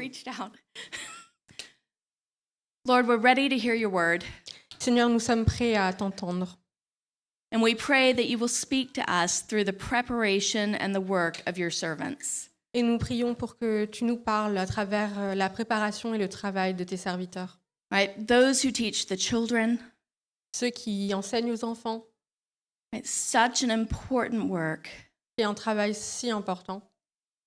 reached out. Lord, we're ready to hear your word. Seigneur, nous sommes prêts à t'entendre. And we pray that you will speak to us through the preparation and the work of your servants. Et nous prions pour que tu nous parles à travers la préparation et le travail de tes serviteurs. Right? Those who teach the children. Ceux qui enseignent aux enfants. It's such an important work. C'est un travail si important.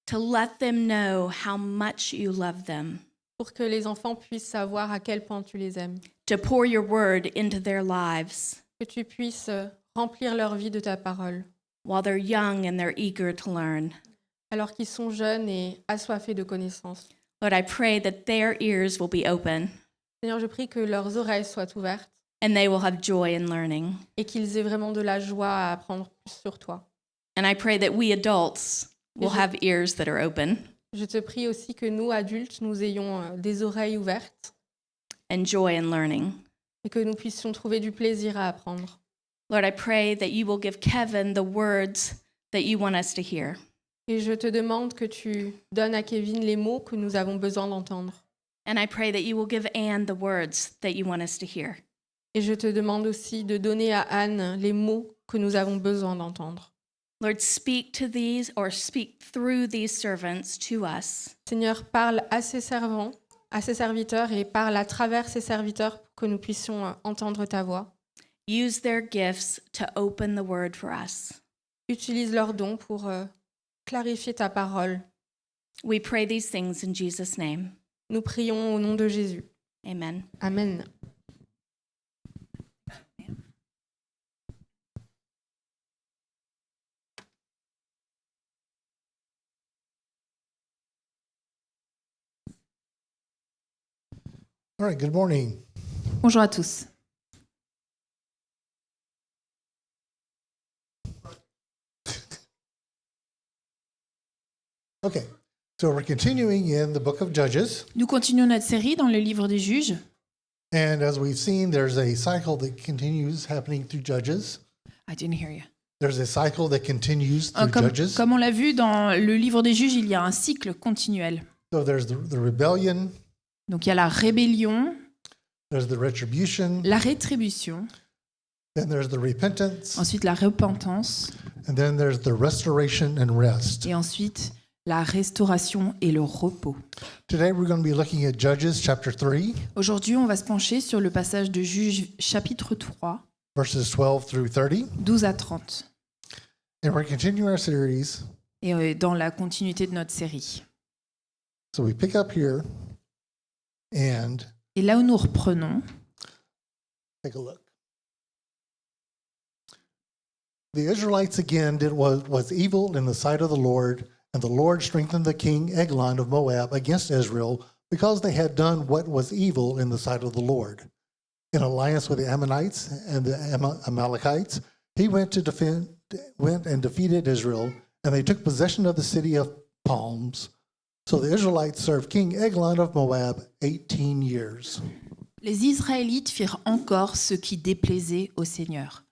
To let them know how much you love them. Pour que les enfants puissent savoir à quel point tu les aimes. To pour your word into their lives. Que tu puisses remplir leur vie de ta parole. While they're young and they're eager to learn. Alors qu'ils sont jeunes et assoiffés de connaissances. Lord, I pray that their ears will be open. Seigneur, je prie que leurs oreilles soient ouvertes. And they will have joy in learning. Et qu'ils aient vraiment de la joie à apprendre plus sur toi. And I pray that we adults will have ears that are open. Je te prie aussi que nous, adultes, nous ayons des oreilles ouvertes. And joy in learning. Et que nous puissions trouver du plaisir à apprendre. Lord, I pray that you will give Kevin the words that you want us to hear. Et je te demande que tu donnes à Kevin les mots que nous avons besoin d'entendre. And I pray that you will give Anne the words that you want us to hear. Et je te demande aussi de donner à Anne les mots que nous avons besoin d'entendre. Lord, speak to these or speak through these servants to us. Seigneur, parle à ses servants, à ses serviteurs et parle à travers ses serviteurs pour que nous puissions entendre ta voix. Use their gifts to open the word for us. Utilise leurs dons pour clarifier ta parole. We pray these things in Jesus' name. Nous prions au nom de Jésus. Amen. Amen. All right, good morning. Bonjour à tous. Okay, so we're continuing in the book of Judges. Nous continuons notre série dans le livre des Juges. And as we've seen, there's a cycle that continues happening through Judges. I didn't hear you. There's a cycle that continues through Judges. Comme on l'a vu dans le livre des Juges, il y a un cycle continuel. So there's the rebellion. Donc il y a la rébellion, There's the retribution. la rétribution, Then there's the repentance. ensuite la repentance, And then there's the restoration and rest. et ensuite la restauration et le repos. Today we're going to be looking at Judges chapter 3, Aujourd'hui, on va se pencher sur le passage de Juges chapitre 3, verses 12 through 30. 12 à 30, And we're continuing our series. et dans la continuité de notre série. So we pick up here and Et là où nous reprenons, take a look. The Israelites again did what was evil in the sight of the Lord, and the Lord strengthened the king Eglon of Moab against Israel because they had done what was evil in the sight of the Lord. In alliance with the Ammonites and the Amalekites, he went and defeated Israel, and they took possession of the city of palms. So the Israelites served King Eglon of Moab 18 years. les Israélites firent encore ce qui déplaisait au Seigneur.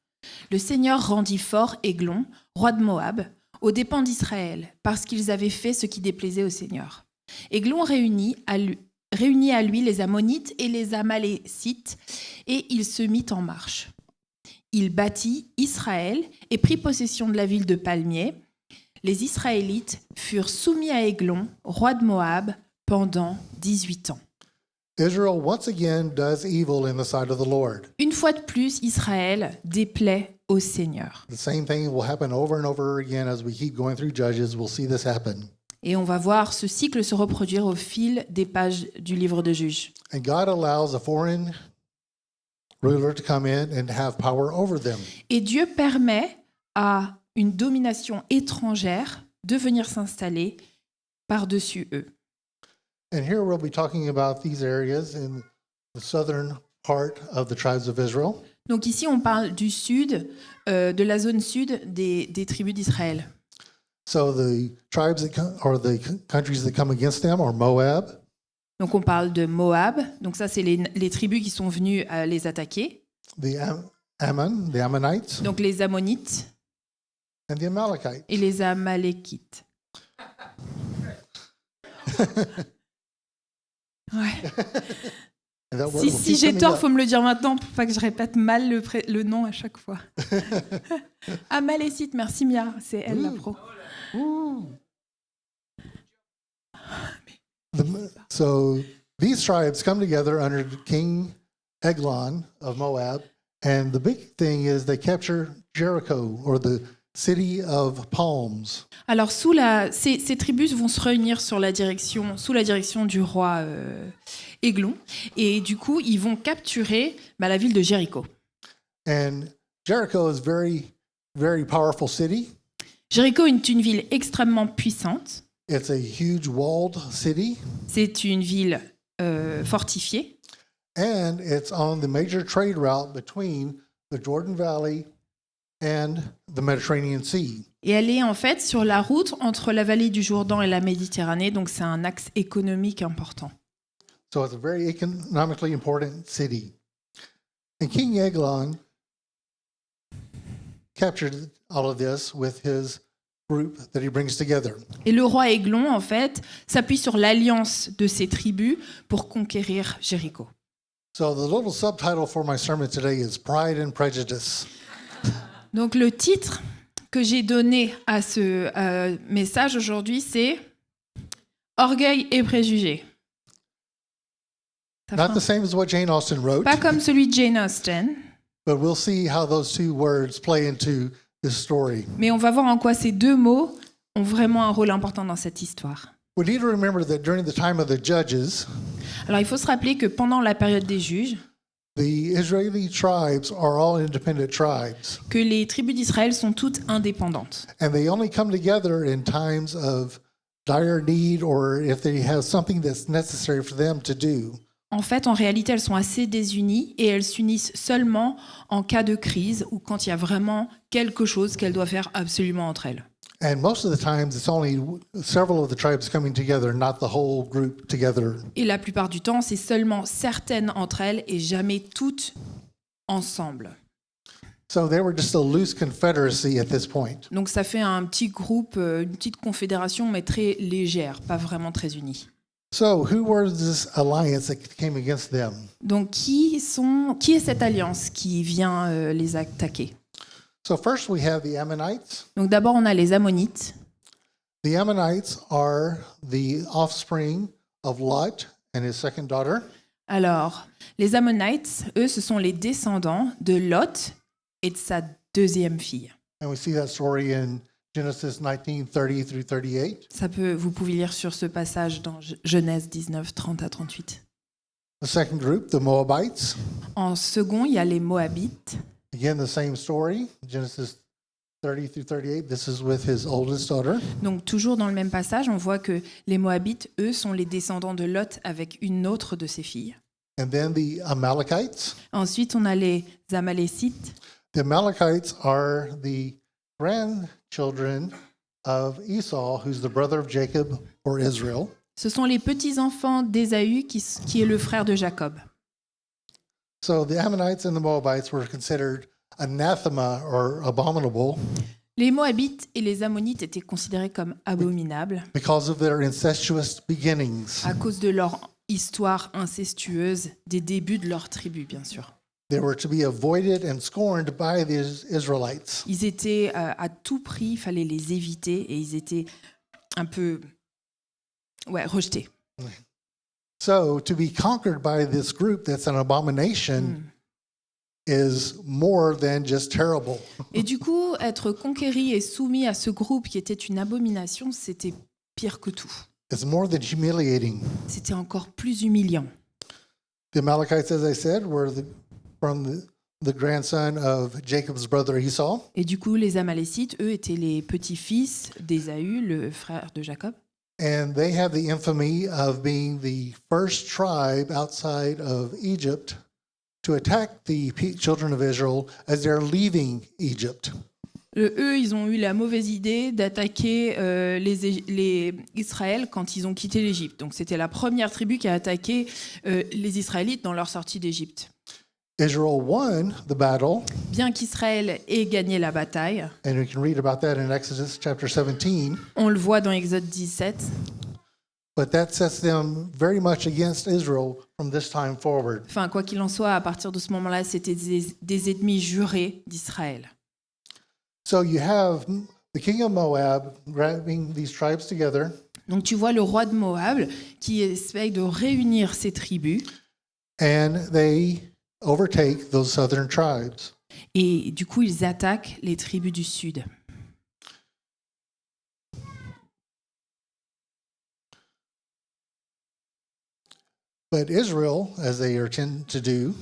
Le Seigneur rendit fort Églon, roi de Moab, aux dépens d'Israël, parce qu'ils avaient fait ce qui déplaisait au Seigneur. Églon réunit à lui les Ammonites et les Amalécites, et il se mit en marche. Il bâtit Israël et prit possession de la ville de Palmiers. Les Israélites furent soumis à Églon, roi de Moab, pendant 18 ans. Israel once again does evil in the sight of the Lord. Une fois de plus, Israël déplaît au Seigneur. The same thing will happen over and over again as we keep going through Judges. We'll see this happen. Et on va voir ce cycle se reproduire au fil des pages du livre de Juges. And God allows a foreign ruler to come in and have power over them. Et Dieu permet à une domination étrangère de venir s'installer par-dessus eux. And here we'll be talking about these areas in the southern part of the tribes of Israel. Donc ici, on parle du sud, de la zone sud des tribus d'Israël. So the tribes or the countries that come against them are Moab, Donc on parle de Moab, donc ça c'est les tribus qui sont venues les attaquer. the Ammon, the Ammonites, Donc les Ammonites and the Amalekites. et les Amalékites. Ouais. And that word Si, will si keep j'ai coming tort, up. faut me le dire maintenant pour pas que je répète mal le nom à chaque fois. Amalécite, merci Mia, c'est elle la pro. So these tribes come together under King Eglon of Moab, and the big thing is they capture Jericho, or the city of palms. Alors ces tribus vont se réunir sous la direction du roi Églon, et du coup ils vont capturer la ville de Jéricho. And Jericho is very powerful city. Jéricho est une ville extrêmement puissante. It's a huge walled city, C'est une ville fortifiée. and it's on the major trade route between the Jordan Valley and the Mediterranean Sea. Et elle est en fait sur la route entre la vallée du Jourdain et la Méditerranée, donc c'est un axe économique important. So it's a very economically important city. And King Eglon captured all of this with his group that he brings together. Et le roi Églon, en fait, s'appuie sur l'alliance de ces tribus pour conquérir Jéricho. So the little subtitle for my sermon today is Pride and Prejudice. Donc le titre que j'ai donné à ce message aujourd'hui, c'est Orgueil et préjugés. Ça Not fera the same as what Jane Austen wrote, pas comme celui de Jane Austen, but we'll see how those two words play into this story. mais on va voir en quoi ces deux mots ont vraiment un rôle important dans cette histoire. We need to remember that during the time of the judges, Alors il faut se rappeler que pendant la période des juges, the Israeli tribes are all independent tribes, que les tribus d'Israël sont toutes indépendantes. and they only come together in times of dire need or if they have something that's necessary for them to do. En fait, en réalité, elles sont assez désunies et elles s'unissent seulement en cas de crise ou quand il y a vraiment quelque chose qu'elles doivent faire absolument entre elles. And most of the times, it's only several of the tribes coming together, not the whole group together. Et la plupart du temps, c'est seulement certaines entre elles et jamais toutes ensemble. So they were just a loose confederacy at this point. Donc ça fait un petit groupe, une petite confédération, mais très légère, pas vraiment très unie. So who was this alliance that came against them? Donc qui est cette alliance qui vient les attaquer? So first we have the Ammonites. Donc d'abord, on a les Ammonites. The Ammonites are the offspring of Lot and his second daughter. Alors, les Ammonites, eux, ce sont les descendants de Lot et de sa deuxième fille. And we see that story in Genesis 19:30 through 38. Vous pouvez lire sur ce passage dans Genèse 19, 30 à 38. The second group, the Moabites. En second, il y a les Moabites. Again, the same story, Genesis 30 through 38. This is with his oldest daughter. Donc, toujours dans le même passage, on voit que les Moabites, eux, sont les descendants de Lot avec une autre de ses filles. And then the Amalekites. Ensuite, on a les Amalécites. The Amalekites are the grandchildren of Esau, who's the brother of Jacob or Israel. Ce sont les petits-enfants d'Ésaü qui est le frère de Jacob. So the Ammonites and the Moabites were considered anathema or abominable Les Moabites et les Ammonites étaient considérés comme abominables because of their incestuous beginnings. à cause de leur histoire incestueuse des débuts de leur tribu, bien sûr. They were to be avoided and scorned by the Israelites. Ils étaient à tout prix, il fallait les éviter et ils étaient un peu rejetés. So to be conquered by this group that's an abomination is more than just terrible. Et du coup, être conquéri et soumis à ce groupe qui était une abomination, c'était pire que tout. It's more than humiliating. C'était encore plus humiliant. The Amalekites, as I said, were from the grandson of Jacob's brother Esau. Et du coup, les Amalécites, eux, étaient les petits-fils d'Ésaü, le frère de Jacob. And they have the infamy of being the first tribe outside of Egypt to attack the children of Israel as they're leaving Egypt. Eux, ils ont eu la mauvaise idée d'attaquer les Israël quand ils ont quitté l'Égypte. Donc c'était la première tribu qui a attaqué les Israélites dans leur sortie d'Égypte. Israel won the battle, Bien qu'Israël ait gagné la bataille, and we can read about that in Exodus chapter 17. on le voit dans Exode 17, But that sets them very much against Israel from this time forward. Enfin, quoi qu'il en soit, à partir de ce moment-là, c'était des ennemis jurés d'Israël. So you have the king of Moab grabbing these tribes together, Donc tu vois le roi de Moab qui essaye de réunir ses tribus and they overtake those southern tribes. et du coup ils attaquent les tribus du sud. But Israel, as they are tend to do,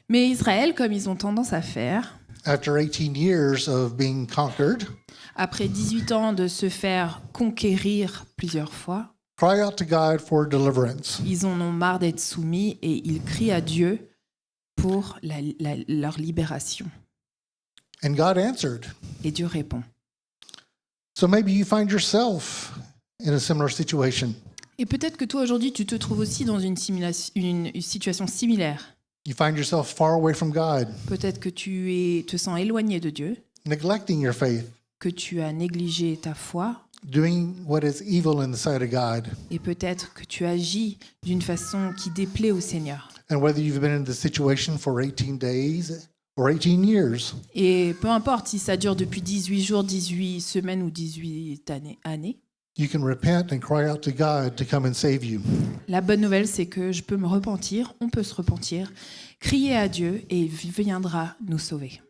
Mais Israël, comme ils ont tendance à faire, after 18 years of being conquered, après 18 ans de se faire conquérir plusieurs fois, cry out to God for deliverance. ils en ont marre d'être soumis et ils crient à Dieu pour leur libération. And God answered. Et Dieu répond. So maybe you find yourself in a similar situation. Et peut-être que toi aujourd'hui, tu te trouves aussi dans une situation similaire. You find yourself far away from God, Peut-être que te sens éloigné de Dieu, neglecting your faith, que tu as négligé ta foi, doing what is evil in the sight of God. et peut-être que tu agis d'une façon qui déplaît au Seigneur. And whether you've been in this situation for 18 days or 18 years, Et peu importe si ça dure depuis 18 jours, 18 semaines ou 18 années, you can repent and cry out to God to come and save you. la bonne nouvelle, c'est que je peux me repentir, on peut se repentir, crier à Dieu et il viendra nous sauver.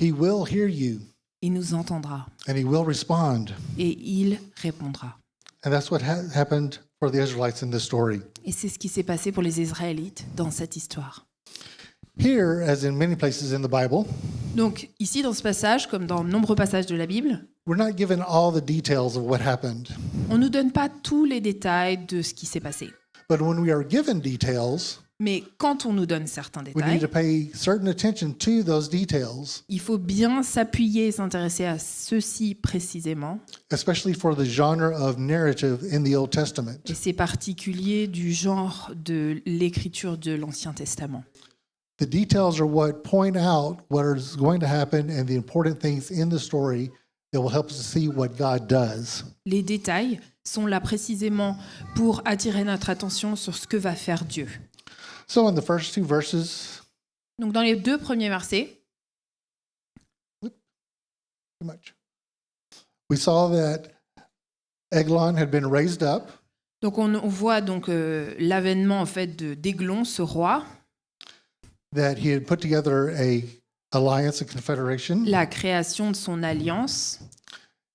He will hear you Il nous entendra and he will respond. et il répondra. And that's what happened for the Israelites in this story. Et c'est ce qui s'est passé pour les Israélites dans cette histoire. Here, as in many places in the Bible, Donc ici, dans ce passage, comme dans de nombreux passages de la Bible, we're not given all the details of what happened. on ne nous donne pas tous les détails de ce qui s'est passé. But when we are given details, Mais quand on nous donne certains we need détails, to pay certain attention to those details, il faut bien s'appuyer et s'intéresser à ceci précisément. especially for the genre of narrative in the Old Testament. Et c'est particulier du genre de l'écriture de l'Ancien Testament. The details are what point out what is going to happen and the important things in the story that will help us to see what God does. Les détails sont là précisément pour attirer notre attention sur ce que va faire Dieu. So in the first two verses, Donc dans les 2 premiers versets, too much, we saw that Eglon had been raised up, donc on voit donc l'avènement en fait d'Églon, ce roi, that he had put together a alliance, a confederation. la création de son alliance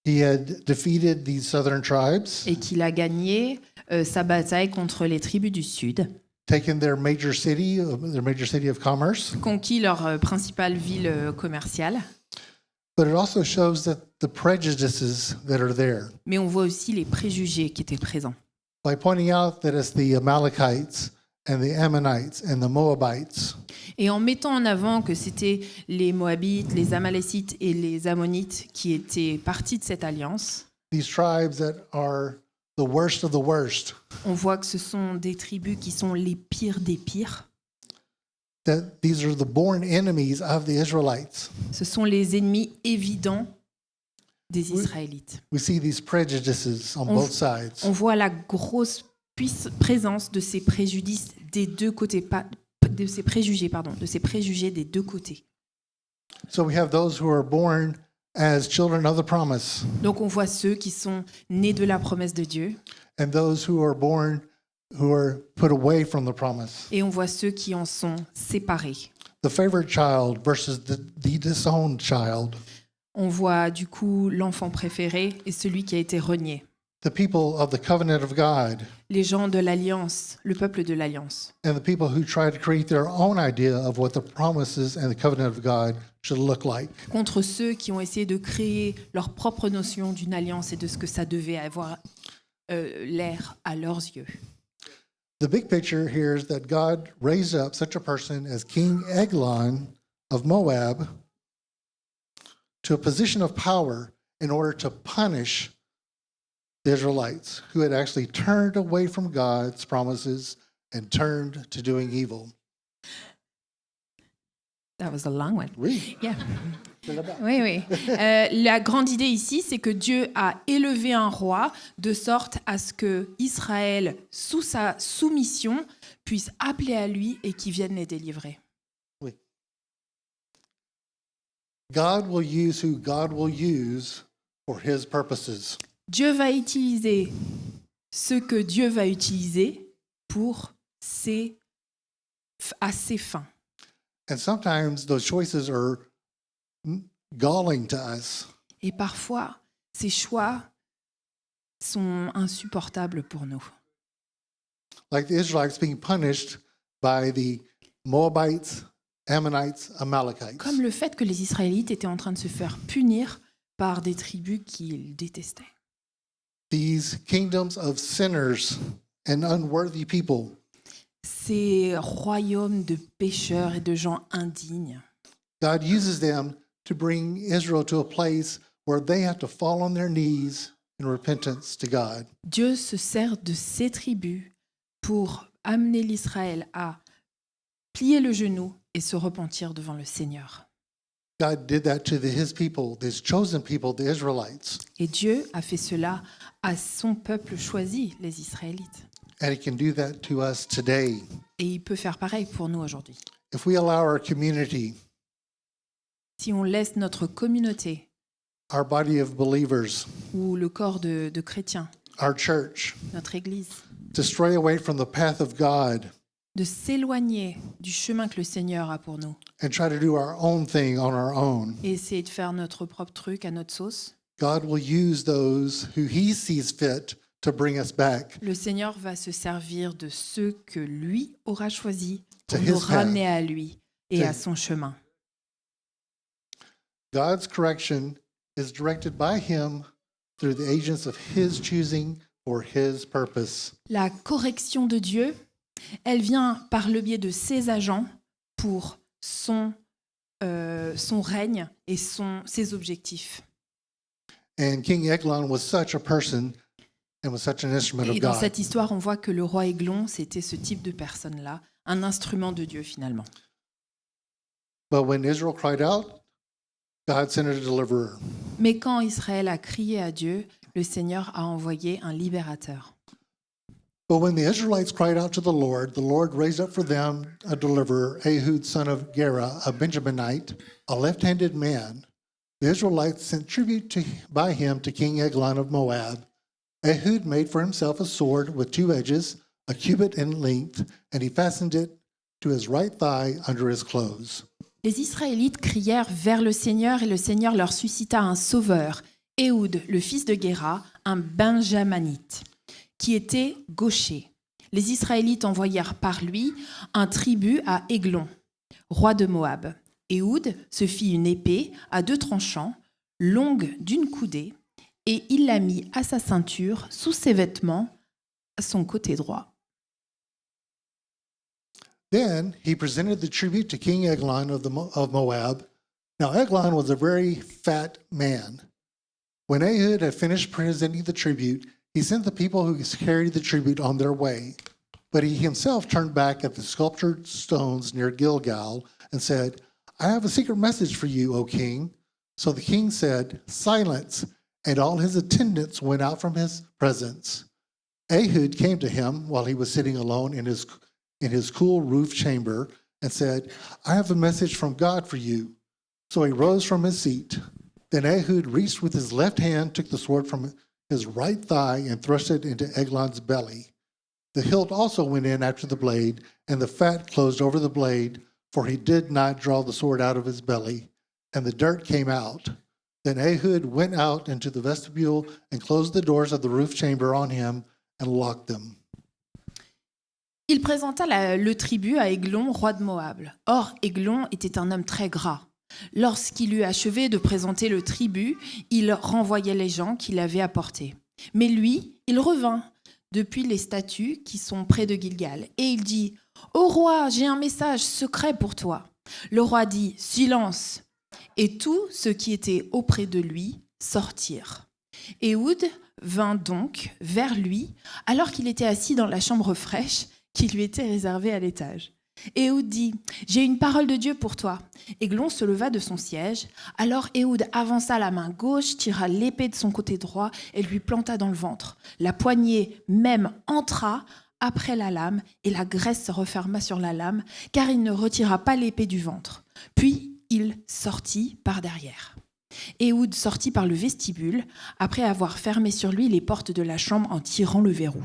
He had defeated these southern tribes, et qu'il a gagné sa bataille contre les tribus du sud, taken their major city of commerce. conquis leur principale ville commerciale. But it also shows that the prejudices that are there, Mais on voit aussi les préjugés qui étaient présents. by pointing out that it's the Amalekites and the Ammonites and the Moabites Et en mettant en avant que c'était les Moabites, les Amalécites et les Ammonites qui étaient partis de cette alliance, these tribes that are the worst of the worst, on voit que ce sont des tribus qui sont les pires des pires. that these are the born enemies of the Israelites. Ce sont les ennemis évidents des Israélites. We see these prejudices on On- both sides. On voit la grosse présence de ces préjudices des deux côtés, de ces préjugés des deux côtés. So we have those who are born as children of the promise, Donc on voit ceux qui sont nés de la promesse de Dieu and those who are born who are put away from the promise. et on voit ceux qui en sont séparés. The favorite child versus the disowned child. On voit du coup l'enfant préféré et celui qui a été renié. The people of the covenant of God Les gens de l'Alliance, le peuple de l'Alliance. and the people who try to create their own idea of what the promises and the covenant of God should look like. Contre ceux qui ont essayé de créer leur propre notion d'une alliance et de ce que ça devait avoir l'air à leurs yeux. The big picture here is that God raised up such a person as King Eglon of Moab to a position of power in order to punish the Israelites who had actually turned away from God's promises and turned to doing evil. That was a long one. Read. Yeah. Oui, oui. La grande idée ici, c'est que Dieu a élevé un roi de sorte à ce que Israël, sous sa soumission, puisse appeler à lui et qu'il vienne les délivrer. God will use who God will use for his purposes. Dieu va utiliser ce que Dieu va utiliser pour à ses fins. And sometimes those choices are galling to us. Et parfois, ces choix sont insupportables pour nous. Like the Israelites being punished by the Moabites, Ammonites, Amalekites. Comme le fait que les Israélites étaient en train de se faire punir par des tribus qu'ils détestaient. These kingdoms of sinners and unworthy people. Ces royaumes de pécheurs et de gens indignes. God uses them to bring Israel to a place where they have to fall on their knees in repentance to God. Dieu se sert de ces tribus pour amener l'Israël à plier le genou et se repentir devant le Seigneur. God did that to his people, his chosen people, the Israelites. Et Dieu a fait cela à son peuple choisi, les Israélites. And he can do that to us today. Et il peut faire pareil pour nous aujourd'hui. If we allow our community, Si on laisse notre communauté our body of believers, ou le corps de chrétiens, our church, notre Église, to stray away from the path of God de s'éloigner du chemin que le Seigneur a pour nous and try to do our own thing on our own, et essayer de faire notre propre truc à notre sauce, God will use those who he sees fit to bring us back le Seigneur va se servir de ceux que lui aura choisis pour To nous his path. ramener à lui et To- à son chemin. God's correction is directed by him through the agents of his choosing for his purpose. La correction de Dieu, elle vient par le biais de ses agents pour son règne et ses objectifs. And King Eglon was such a person and was such an instrument of Et dans God. cette histoire, on voit que le roi Églon, c'était ce type de personne-là, un instrument de Dieu finalement. But when Israel cried out, God sent a deliverer. Mais quand Israël a crié à Dieu, le Seigneur a envoyé un libérateur. But when the Israelites cried out to the Lord raised up for them a deliverer, Ehud son of Gera, a Benjaminite, a left-handed man. The Israelites sent tribute by him to King Eglon of Moab. Ehud made for himself a sword with two edges, a cubit in length, and he fastened it to his right thigh under his clothes. Les Israélites crièrent vers le Seigneur et le Seigneur leur suscita un sauveur, Ehud, le fils de Géra, un Benjaminite, qui était gaucher. Les Israélites envoyèrent par lui un tribut à Églon, roi de Moab. Ehud se fit une épée à 2 tranchants, longue d'une coudée, et il la mit à sa ceinture, sous ses vêtements, à son côté droit. Then he presented the tribute to King Eglon of Moab. Now Eglon was a very fat man. When Ehud had finished presenting the tribute, he sent the people who carried the tribute on their way. But he himself turned back at the sculptured stones near Gilgal and said, I have a secret message for you, O king. So the king said, Silence, and all his attendants went out from his presence. Ehud came to him while he was sitting alone in his cool roof chamber and said, I have a message from God for you. So he rose from his seat. Then Ehud reached with his left hand, took the sword from his right thigh, and thrust it into Eglon's belly. The hilt also went in after the blade, and the fat closed over the blade, for he did not draw the sword out of his belly, and the dirt came out. Then Ehud went out into the vestibule and closed the doors of the roof chamber on him and locked them. Il présenta le tribut à Églon, roi de Moab. Or, Églon était un homme très gras. Lorsqu'il eut achevé de présenter le tribut, il renvoyait les gens qui l'avaient apporté. Mais lui, il revint depuis les statues qui sont près de Gilgal, et il dit « Ô roi, j'ai un message secret pour toi. » Le roi dit « Silence !» Et tous ceux qui étaient auprès de lui sortirent. Ehud vint donc vers lui, alors qu'il était assis dans la chambre fraîche qui lui était réservée à l'étage. Éhoud dit « J'ai une parole de Dieu pour toi. » Églon se leva de son siège. Alors Éhoud avança la main gauche, tira l'épée de son côté droit et lui planta dans le ventre. La poignée même entra après la lame et la graisse se referma sur la lame, car il ne retira pas l'épée du ventre. Puis il sortit par derrière. Éhoud sortit par le vestibule, après avoir fermé sur lui les portes de la chambre en tirant le verrou.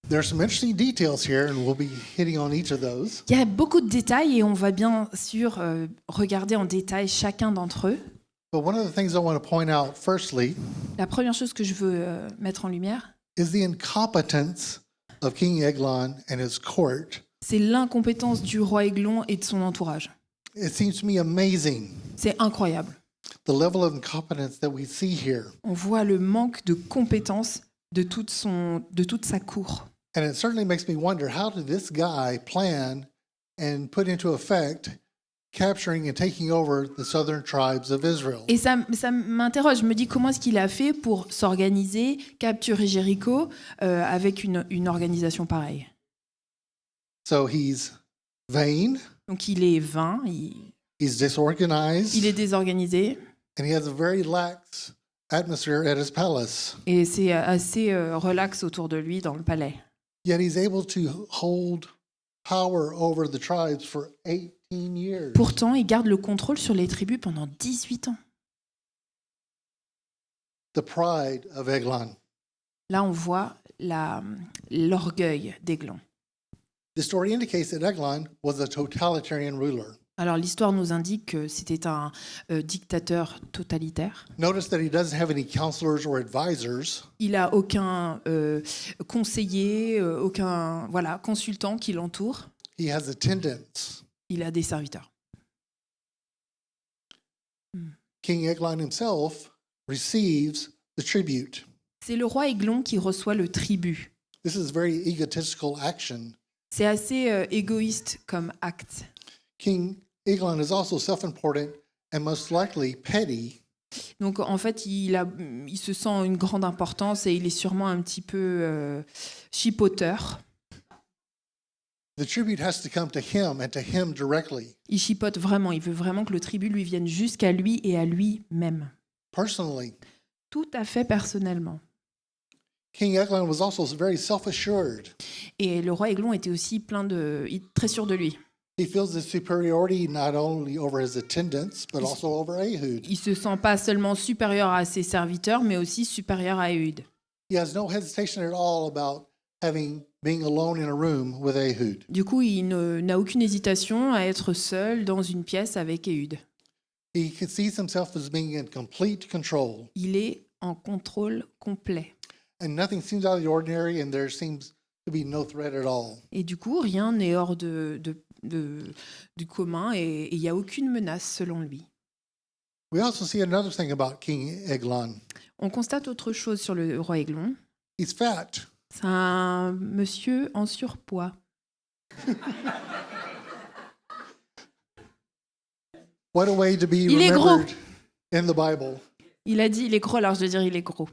There's some interesting details here, and we'll be hitting on each of those. Il y a beaucoup de détails et on va bien sûr regarder en détail chacun d'entre eux. But one of the things I want to point out, firstly, La première chose que je veux mettre en lumière, is the incompetence of King Eglon and his court. c'est l'incompétence du roi Églon et de son entourage. It seems to me amazing, C'est incroyable. the level of incompetence that we see here. On voit le manque de compétences de toute sa cour. And it certainly makes me wonder, how did this guy plan and put into effect capturing and taking over the southern tribes of Israel? Et ça m'interroge, je me dis comment est-ce qu'il a fait pour s'organiser, capturer Jéricho avec une organisation pareille. So he's vain, Donc il est vain, he's disorganized, il est désorganisé and he has a very lax atmosphere at his palace. et c'est assez relax autour de lui dans le palais. Yet he's able to hold power over the tribes for 18 years. Pourtant, il garde le contrôle sur les tribus pendant 18 ans. The pride of Eglon. Là, on voit l'orgueil d'Églon. The story indicates that Eglon was a totalitarian ruler. Alors, l'histoire nous indique que c'était un dictateur totalitaire. Notice that he doesn't have any counselors or advisors. Il n'a aucun conseiller, aucun consultant qui l'entoure. He has attendants. Il a des serviteurs. King Eglon himself receives the tribute. C'est le roi Églon qui reçoit le tribut. This is very egotistical action. C'est assez égoïste comme acte. King Eglon is also self-important and most likely petty. Donc en fait, il se sent une grande importance et il est sûrement un petit peu chipoteur. The tribute has to come to him and to him directly. Il chipote vraiment, il veut vraiment que le tribut lui vienne jusqu'à lui et à lui-même. Personally, Tout à fait personnellement. King Eglon was also very self-assured. Et le roi Églon était aussi très sûr de lui. He feels his superiority not only over his attendants, but also over Ehud. Il se sent pas seulement supérieur à ses serviteurs, mais aussi supérieur à Éhud. He has no hesitation at all about being alone in a room with Ehud. Du coup, il n'a aucune hésitation à être seul dans une pièce avec Éhud. He sees himself as being in complete control. Il est en contrôle complet. And nothing seems out of the ordinary, and there seems to be no threat at all. Et du coup, rien n'est hors du commun et il n'y a aucune menace selon lui. We also see another thing about King Eglon. On constate autre chose sur le roi Églon. He's fat. C'est un monsieur en surpoids. What a way to be Il est gros. remembered in the Bible. Il a dit il est gros, alors je dois dire il est gros.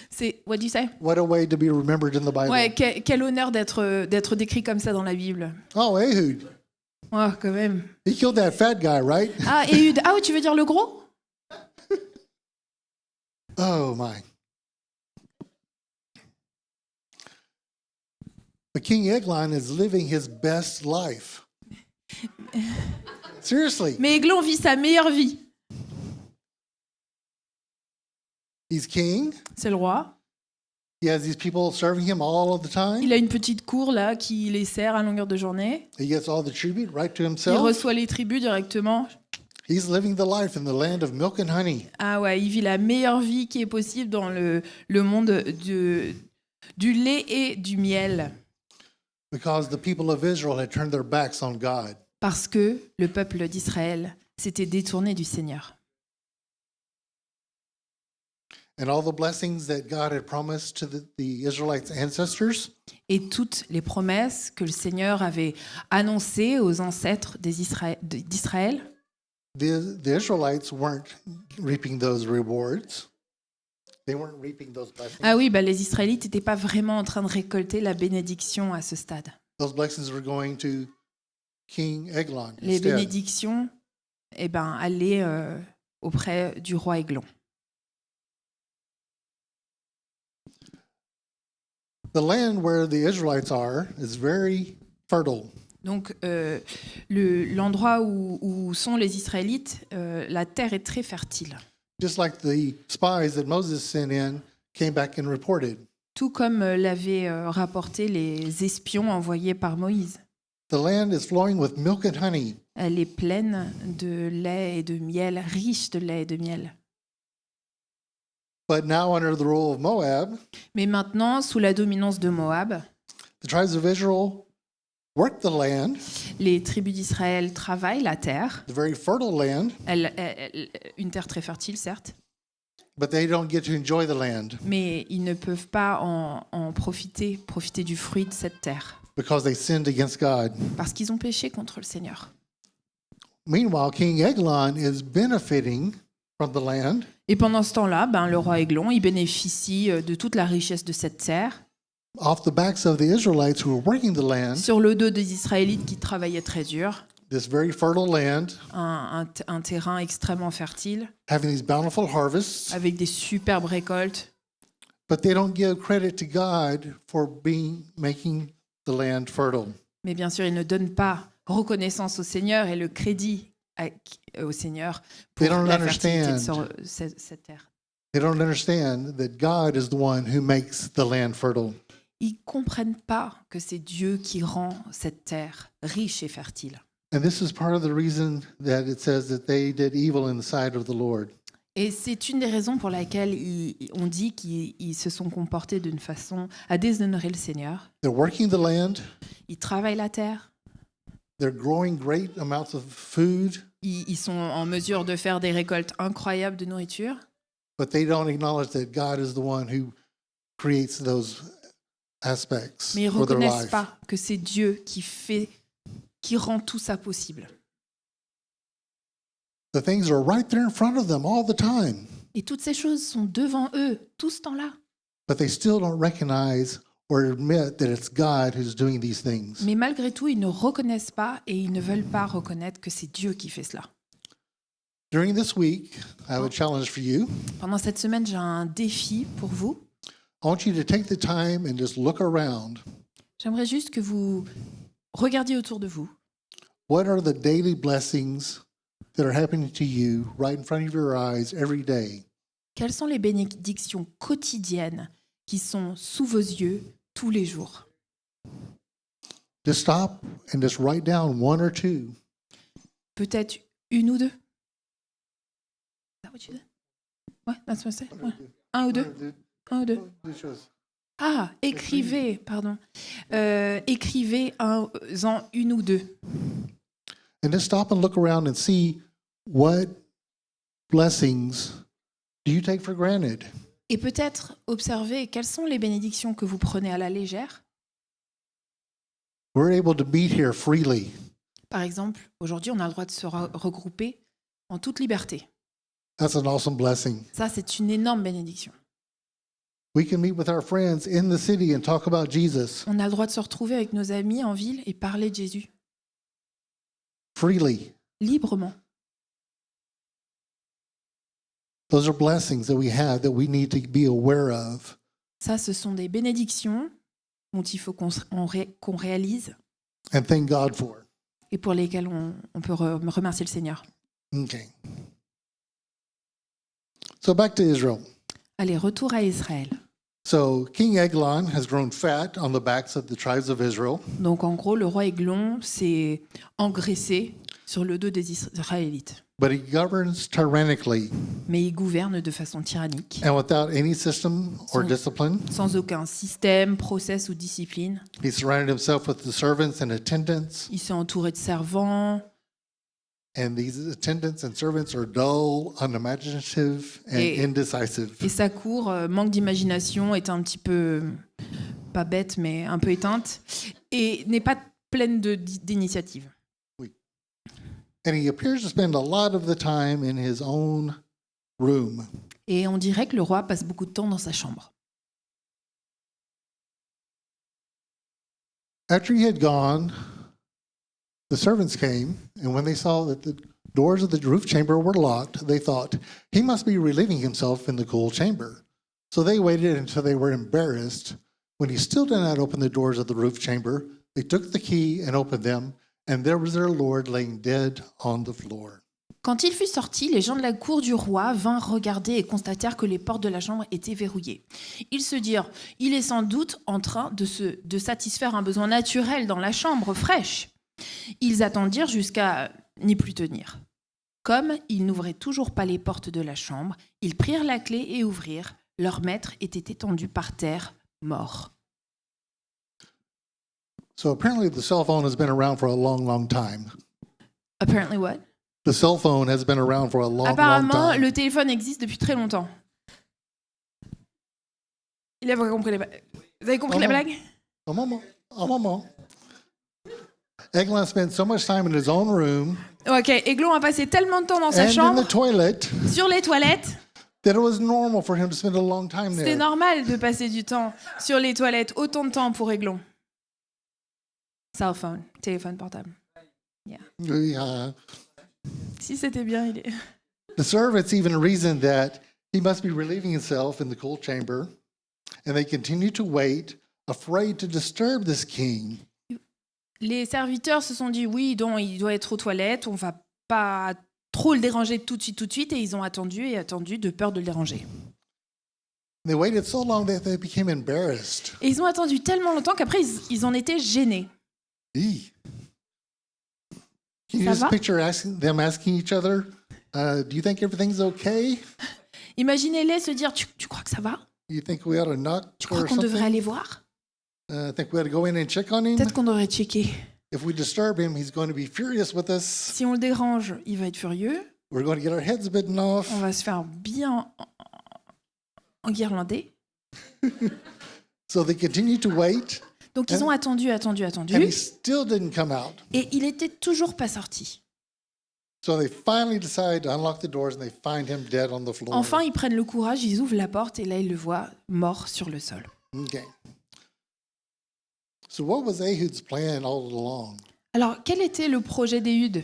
C'est what do you say? What a way to be remembered in the Bible. Ouais, quel honneur d'être décrit comme ça dans la Bible. Oh, Ehud. Oh, quand même. He killed that fat guy, right? Ah, Éhud. Ah oui, tu veux dire le gros? Oh, my. But King Eglon is living his best life. Seriously. Mais Églon vit sa meilleure vie. He's king. C'est le roi. He has these people serving him all of the time. Il a une petite cour là qui les sert à longueur de journée. He gets all the tribute right to Il himself. reçoit les tribus directement. He's living the life in the land of milk and honey. Ah ouais, il vit la meilleure vie qui est possible dans le monde du lait et du miel. Because the people of Israel had turned their backs on God. Parce que le peuple d'Israël s'était détourné du Seigneur. And all the blessings that God had promised to the Israelites' ancestors, Et toutes les promesses que le Seigneur avait annoncées aux ancêtres d'Israël, the Israelites weren't reaping those rewards. They weren't reaping those blessings. Ah oui, les Israélites n'étaient pas vraiment en train de récolter la bénédiction à ce stade. Those blessings were going to King Eglon Les instead. bénédictions allaient auprès du roi Aiglon. The land where the Israelites are is very fertile. Donc, l'endroit où sont les Israélites, la terre est très fertile. Just like the spies that Moses sent in came back and reported. Tout comme l'avaient rapporté les espions envoyés par Moïse. The land is flowing with milk and honey. Elle est pleine de lait et de miel, riche de lait et de miel. But now, under the rule of Moab, Mais maintenant, sous la dominance de Moab, the tribes of Israel work the land, les tribus d'Israël travaillent la terre, the very fertile land, une terre très fertile certes, but they don't get to enjoy the land mais ils ne peuvent pas en profiter du fruit de cette terre, because they sinned against God. parce qu'ils ont péché contre le Seigneur. Meanwhile, King Eglon is benefiting from the land. Et pendant ce temps-là, le roi Aiglon, il bénéficie de toute la richesse de cette terre, Off the backs of the Israelites who were working the land, sur le dos des Israélites qui travaillaient très dur, this very fertile land, un terrain extrêmement fertile, having these bountiful harvests, avec des superbes récoltes. but they don't give credit to God for making the land fertile. Mais bien sûr, ils ne donnent pas reconnaissance au Seigneur et le crédit au Seigneur pour They don't la fertilité de understand. cette terre. They don't understand that God is the one who makes the land fertile. Ils ne comprennent pas que c'est Dieu qui rend cette terre riche et fertile. And this is part of the reason that it says that they did evil in the sight of the Lord. Et c'est une des raisons pour laquelle on dit qu'ils se sont comportés d'une façon à déshonorer le Seigneur. They're working the land, Ils travaillent la terre, they're growing great amounts of food, ils sont en mesure de faire des récoltes incroyables de nourriture, but they don't acknowledge that God is the one who creates those aspects mais ils ne for their reconnaissent life. pas que c'est Dieu qui rend tout ça possible. The things are right there in front of them all the time, Et toutes ces choses sont devant eux tout ce temps-là. but they still don't recognize or admit that it's God who's doing these things. Mais malgré tout, ils ne reconnaissent pas et ils ne veulent pas reconnaître que c'est Dieu qui fait cela. During this week, I have a challenge for you. Pendant cette semaine, j'ai un défi pour vous. I want you to take the time and just look around. J'aimerais juste que vous regardiez autour de vous. What are the daily blessings that are happening to you right in front of your eyes every day? Quelles sont les bénédictions quotidiennes qui sont sous vos yeux tous les jours? Just stop and just write down one or two. Peut-être une ou deux? Is that what you did? Ouais, that's what I said. Ouais. Un ou deux? Un ou deux? Ah, écrivez, pardon. Écrivez en une ou deux. And just stop and look around and see what blessings do you take for granted? Et peut-être observer quelles sont les bénédictions que vous prenez à la légère. We're able to meet here freely. Par exemple, aujourd'hui, on a le droit de se regrouper en toute liberté. That's an awesome blessing. Ça, c'est une énorme bénédiction. We can meet with our friends in the city and talk about Jesus On a le droit de se retrouver avec nos amis en ville et parler de Jésus, freely. librement. Those are blessings that we have that we need to be aware of. Ça, ce sont des bénédictions dont il faut qu'on réalise And thank God for. et pour lesquelles on peut remercier le Seigneur. Okay. So back to Israel. Allez, retour à Israël. So King Eglon has grown fat on the backs of the tribes of Israel, Donc, en gros, le roi Aiglon s'est engraissé sur le dos des Israélites. but he governs tyrannically Mais il gouverne de façon tyrannique, and without any system or So- discipline. sans aucun système, process ou discipline. He surrounded himself with the servants and attendants, Il s'est entouré de servants and these attendants and servants are dull, unimaginative, and Et- indecisive. et sa cour, manque d'imagination, est un petit peu, pas bête, mais un peu éteinte, et n'est pas pleine d'initiatives. And he appears to spend a lot of the time in his own room. Et on dirait que le roi passe beaucoup de temps dans sa chambre. After he had gone, the servants came, and when they saw that the doors of the roof chamber were locked, they thought, he must be relieving himself in the cool chamber. So they waited until they were embarrassed. When he still did not open the doors of the roof chamber, they took the key and opened them, and there was their lord laying dead on the floor. Quand il fut sorti, les gens de la cour du roi vinrent regarder et constatèrent que les portes de la chambre étaient verrouillées. Ils se dirent, il est sans doute en train de satisfaire un besoin naturel dans la chambre fraîche. Ils attendirent jusqu'à n'y plus tenir. Comme ils n'ouvraient toujours pas les portes de la chambre, ils prirent la clé et ouvrirent. Leur maître était étendu par terre, mort. So apparently the cell phone has been around for a long, long time. Apparently what? The cell phone has been around for a long, long Apparemment, time. le téléphone existe depuis très longtemps. Il a pas compris les blagues. Vous avez compris la blague? A moment. Eglon spent so much time in his own room Ok, Aiglon a passé tellement de temps dans sa and in chambre, the toilet sur les toilettes. that it was normal for him to spend a long time C'était there. normal de passer du temps sur les toilettes, autant de temps pour Aiglon. Cell phone, téléphone portable. Si c'était bien, il est... The servants even reasoned that he must be relieving himself in the cool chamber, and they continued to wait, afraid to disturb this king. Les serviteurs se sont dit, oui, donc, il doit être aux toilettes, on va pas trop le déranger tout de suite, et ils ont attendu de peur de le déranger. They waited so long that they became embarrassed. Et ils ont attendu tellement longtemps qu'après, ils en étaient gênés. Eee. Can you Ça just va? picture them asking each other, do you think everything's okay? Imaginez-les se dire, tu crois que ça va? You think we ought to knock Tu crois or qu'on devrait something? aller voir? Think we ought to go in and check on him? Peut-être qu'on devrait checker. If we disturb him, he's going to be furious with us. Si on le dérange, il va être furieux. We're going to get our heads bitten off. On va se faire bien enguirlander. So they continued to wait, Donc ils ont attendu. and he still didn't come out. Et il était toujours pas sorti. So they finally decide to unlock the doors, and they find him dead on the floor. Enfin, ils prennent le courage, ils ouvrent la porte et là, ils le voient mort sur le sol. Okay. So what was Ehud's plan all along? Alors, quel était le projet d'Éhud?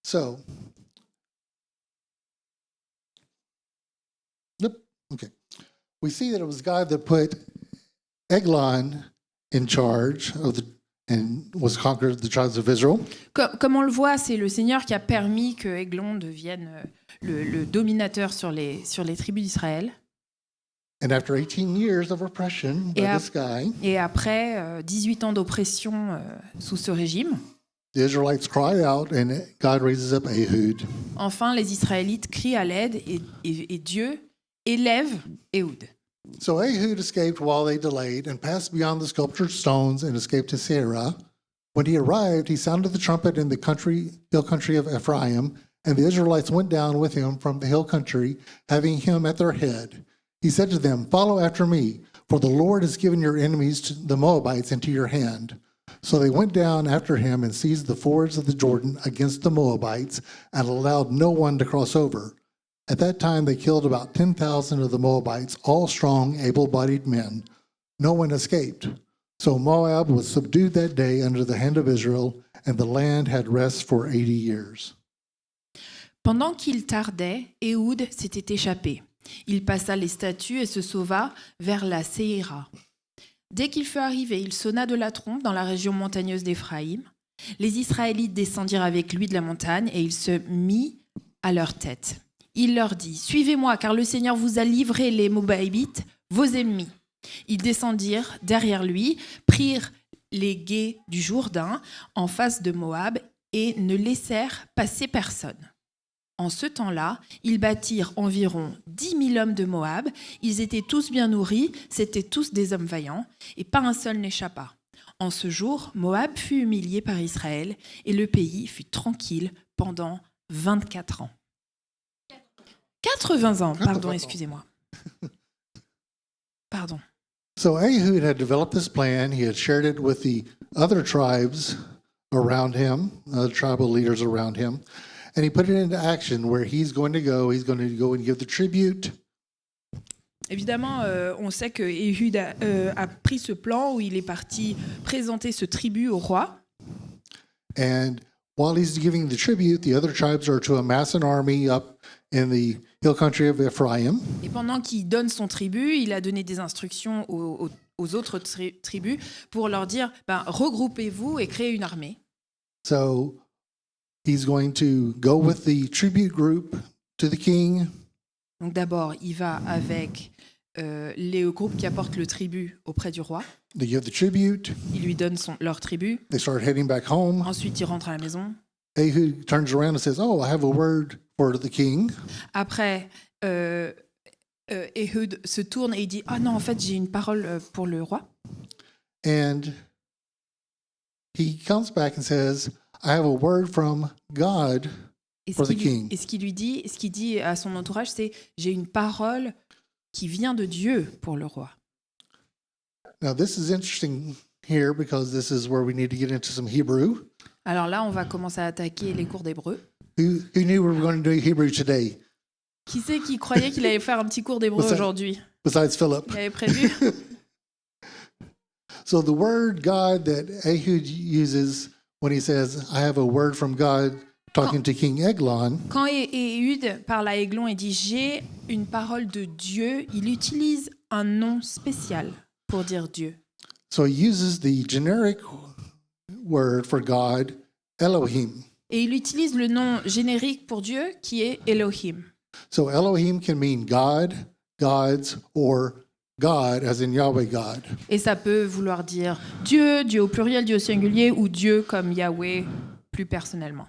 So, okay. We see that it was God that put Eglon in charge of and was conquered the tribes of Israel. Comme on le voit, c'est le Seigneur qui a permis que Églon devienne le dominateur sur les tribus d'Israël. And after 18 years of oppression by this guy, Et après 18 ans d'oppression sous ce régime, the Israelites cry out and God raises up Ehud. enfin, les Israélites crient à l'aide et Dieu élève Éhud. So Ehud escaped while they delayed and passed beyond the sculptured stones and escaped to Seirah. When he arrived, he sounded the trumpet in the hill country of Ephraim, and the Israelites went down with him from the hill country, having him at their head. He said to them, "Follow after me, for the Lord has given your enemies, the Moabites, into your hand." So they went down after him and seized the fords of the Jordan against the Moabites and allowed no one to cross over. At that time, they killed about 10,000 of the Moabites, all strong, able-bodied men. No one escaped. So Moab was subdued that day under the hand of Israel, and the land had rest for 80 years. Pendant qu'il tardait, Éhud s'était échappé. Il passa les statues et se sauva vers la Séira. Dès qu'il fut arrivé, il sonna de la trompe dans la région montagneuse d'Éphraïm. Les Israélites descendirent avec lui de la montagne et il se mit à leur tête. Il leur dit, « Suivez-moi, car le Seigneur vous a livré les Moabites, vos ennemis. » Ils descendirent derrière lui, prirent les gués du Jourdain en face de Moab et ne laissèrent passer personne. En ce temps-là, ils bâtirent environ 10 000 hommes de Moab. Ils étaient tous bien nourris, c'étaient tous des hommes vaillants, et pas un seul n'échappa. En ce jour, Moab fut humilié par Israël, et le pays fut tranquille pendant 24 ans. 80 ans, pardon, excusez-moi. Pardon. So Ehud had developed this plan. He had shared it with the other tribes around him, tribal leaders around him. and he put it into action where he's going to go and give the tribute. Évidemment, on sait que Éhud a pris ce plan où il est parti présenter ce tribut au roi. And while he's giving the tribute, the other tribes are to amass an army up in the hill country of Ephraim. Et pendant qu'il donne son tribut, il a donné des instructions aux autres tribus pour leur dire regroupez-vous et créez une armée. So he's going to go with the tribute group to the king. Donc d'abord, il va avec les groupes qui apportent le tribut auprès du roi. They give the tribute. Il lui donne leur tribut. They start heading back home. Ensuite, il rentre à la maison. Ehud turns around and says, "Oh, I have a word for the king." Après, Éhud se tourne et il dit « Ah non, en fait, j'ai une parole pour le roi. And he comes back and says, "I have a word from God." » Et For the king. ce qu'il dit à son entourage, c'est « J'ai une parole qui vient de Dieu pour le roi. » Now, this is interesting here because this is where we need to get into some Hebrew. Alors là, on va commencer à attaquer les cours d'hébreu. Who knew we were going to do Hebrew today Qui c'est qui croyait qu'il allait faire un petit cours d'hébreu What's that? aujourd'hui? besides Philip? Il avait prévu. So the word God that Ehud uses when he says, "I have a word from God," talking to King Eglon, Quand Éhud parle à Églon et dit « J'ai une parole de Dieu », il utilise un nom spécial pour dire Dieu. so he uses the generic word for God, Elohim. Et il utilise le nom générique pour Dieu qui est Elohim. So Elohim can mean God, gods, or God as in Yahweh God. Et ça peut vouloir dire Dieu, Dieu au pluriel, Dieu au singulier, ou Dieu comme Yahweh plus personnellement.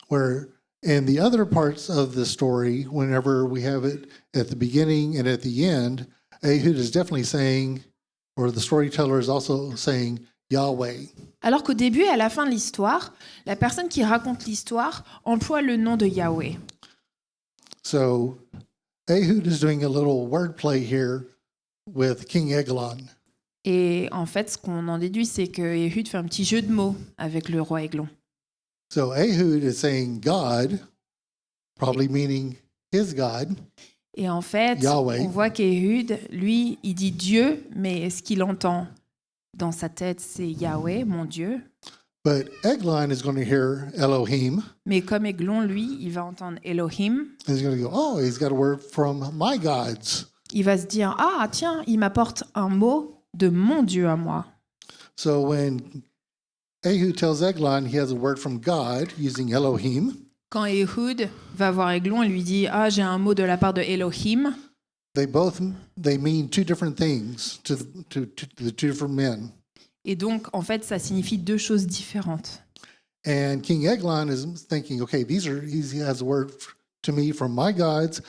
Where in the other parts of the story, whenever we have it at the beginning and at the end, Ehud is definitely saying, or the storyteller is also saying, Yahweh. Alors qu'au début et à la fin de l'histoire, la personne qui raconte l'histoire emploie le nom de Yahweh. So Ehud is doing a little wordplay here with King Eglon. Et en fait, ce qu'on en déduit, c'est que Éhud fait un petit jeu de mots avec le roi Églon. So Ehud is saying God, probably meaning his God, Et en fait, Yahweh. on voit qu'Éhud, lui, il dit Dieu, mais ce qu'il entend dans sa tête, c'est Yahweh, mon Dieu. but Eglon is going to hear Elohim. Mais comme Églon, lui, il va entendre Elohim. And he's going to go, oh, he's got a word from my gods. Il va se dire, ah tiens, il m'apporte un mot de mon Dieu à moi. So when Ehud tells Eglon he has a word from God using Elohim, Quand Éhud va voir Églon et lui dit, ah j'ai un mot de la part de Elohim, they mean two different things to the two different men. et donc en fait ça signifie deux choses différentes. And King Eglon is thinking, okay, he has a word to me from my gods,